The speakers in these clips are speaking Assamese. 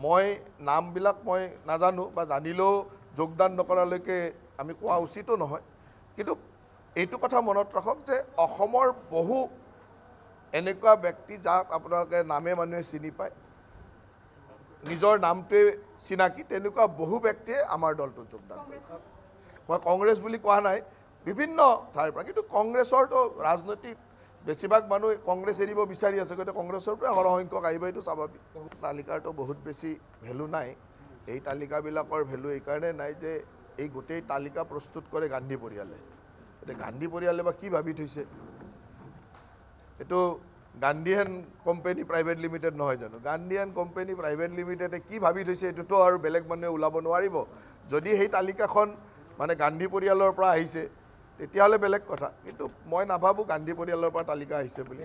মই নামবিলাক মই নাজানো বা জানিলেও যোগদান নকৰালৈকে আমি কোৱা উচিতো নহয় কিন্তু এইটো কথা মনত ৰাখক যে অসমৰ বহু এনেকুৱা ব্যক্তি যাক আপোনালোকে নামে মানুহে চিনি পায় নিজৰ নামটোৱে চিনাকি তেনেকুৱা বহু ব্যক্তিয়ে আমাৰ দলটোত যোগদান কৰিছে মই কংগ্ৰেছ বুলি কোৱা নাই বিভিন্ন ঠাইৰ পৰা কিন্তু কংগ্ৰেছৰতো ৰাজনৈতিক বেছিভাগ মানুহ কংগ্ৰেছ এৰিব বিচাৰি আছে গতিকে কংগ্ৰেছৰ পৰা সৰহসংখ্যক আহিব এইটো স্বাভাৱিক তালিকাৰতো বহুত বেছি ভেলু নাই এই তালিকাবিলাকৰ ভেলু এইকাৰণে নাই যে এই গোটেই তালিকা প্ৰস্তুত কৰে গান্ধী পৰিয়ালে এতিয়া গান্ধী পৰিয়ালে বা কি ভাবি থৈছে এইটো গান্ধীয়ান কোম্পানী প্ৰাইভেট লিমিটেড নহয় জানো গান্ধীয়ান কোম্পানী প্ৰাইভেট লিমিটেডে কি ভাবি থৈছে এইটোতো আৰু বেলেগ মানুহে ওলাব নোৱাৰিব যদি সেই তালিকাখন মানে গান্ধী পৰিয়ালৰ পৰা আহিছে তেতিয়াহ'লে বেলেগ কথা কিন্তু মই নাভাবোঁ গান্ধী পৰিয়ালৰ পৰা তালিকা আহিছে বুলি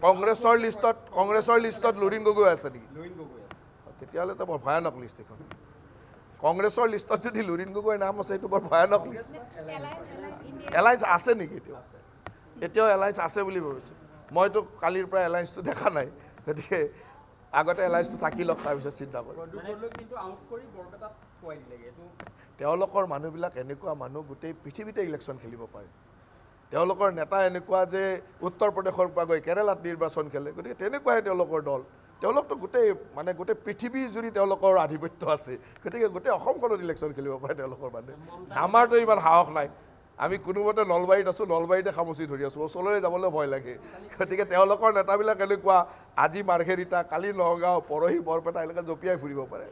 কংগ্ৰেছৰ লিষ্টত লুৰিণ গগৈ আছে নেকি তেতিয়াহ'লেতো বৰ ভয়ানক লিষ্ট এখন কংগ্ৰেছৰ লিষ্টত যদি লুৰিণ গগৈৰ নাম আছে এইটো বৰ ভয়ানক লিষ্ট এলায়েন্স আছে নেকি এতিয়াও এলায়েন্স আছে বুলি ভাবিছোঁ মইতো কালিৰ পৰা এলায়েন্সটো দেখা নাই গতিকে আগতে এলায়েন্সটো থাকি লওক তাৰপিছত চিন্তা কৰিম তেওঁলোকৰ মানুহবিলাক এনেকুৱা মানুহ গোটেই পৃথিৱীতে ইলেকশ্যন খেলিব পাৰে তেওঁলোকৰ নেতা এনেকুৱা যে উত্তৰ প্ৰদেশৰ পৰা গৈ কেৰালাত নিৰ্বাচন খেলে গতিকে তেনেকুৱাই তেওঁলোকৰ দল তেওঁলোকতো গোটেই পৃথিৱী জুৰি তেওঁলোকৰ আধিপত্য আছে গতিকে গোটেই অসমখনত ইলেকশ্যন খেলিব পাৰে তেওঁলোকৰ মানুহে আমাৰতো ইমান সাহস নাই আমি কোনোমতে নলবাৰীত আছোঁ নলবাৰীতে খামুচি ধৰি আছোঁ ওচৰলৈ যাবলৈ ভয় লাগে গতিকে তেওঁলোকৰ নেতাবিলাক এনেকুৱা আজি মাৰ্ঘেৰিটা কালি নগাঁও পৰহি বৰপেটা এনেকৈ জঁপিয়াই ফুৰিব পাৰে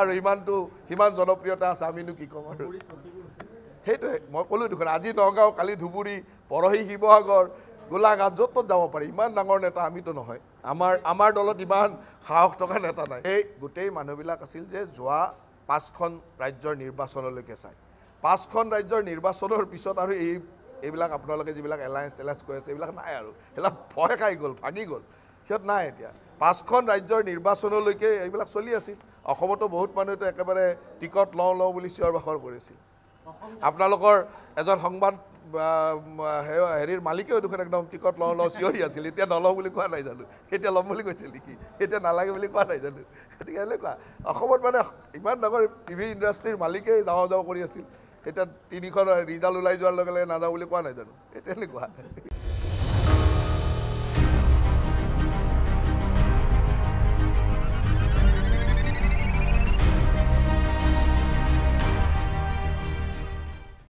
আৰু সিমান জনপ্ৰিয়তা আছে আমিনো কি ক'ম আৰু সেইটোৱে মই ক'লোঁ দেখোন আজি নগাঁও কালি ধুবুৰী পৰহি শিৱসাগৰ গোলাঘাট য'ত ত'ত যাব পাৰি ইমান ডাঙৰ নেতা আমিতো নহয় আমাৰ দলত ইমান সাহস থকা নেতা নাই এই গোটেই মানুহবিলাক আছিল যে যোৱা 5খন ৰাজ্যৰ নিৰ্বাচনলৈকে চাই 5খন ৰাজ্যৰ নিৰ্বাচনৰ পিছত আৰু এইবিলাক আপোনালোকে যিবিলাক এলায়েন্স কৈ আছে এইবিলাক নাই আৰু সেইবিলাক ভয় খাই গ'ল ভাঙি গ'ল সিহঁত নাই এতিয়া 5খন ৰাজ্যৰ নিৰ্বাচনলৈকে এইবিলাক চলি আছিল অসমতো বহুত মানুহেতো একেবাৰে টিকট লওঁ বুলি চিঞৰ বাখৰ কৰিছিল আপোনালোকৰ এজন সংবাদ হেৰিৰ মালিকেও দেখোন একদম টিকট লওঁ চিঞৰি আছিল এতিয়া নলওঁ বুলি কোৱা নাই জানো এতিয়া ল'ম বুলি কৈছিল নেকি এতিয়া নালাগে বুলি কোৱা নাই জানো গতিকে এনেকুৱা অসমত মানে ইমান ডাঙৰ টিভি ইণ্ডাষ্ট্ৰীৰ মালিকেই যাওঁ কৰি আছিল এতিয়া 3খন ৰিজাল্ট ওলাই যোৱাৰ লগে লগে নাযাওঁ বুলি কোৱা নাই জানো এই তেনেকুৱা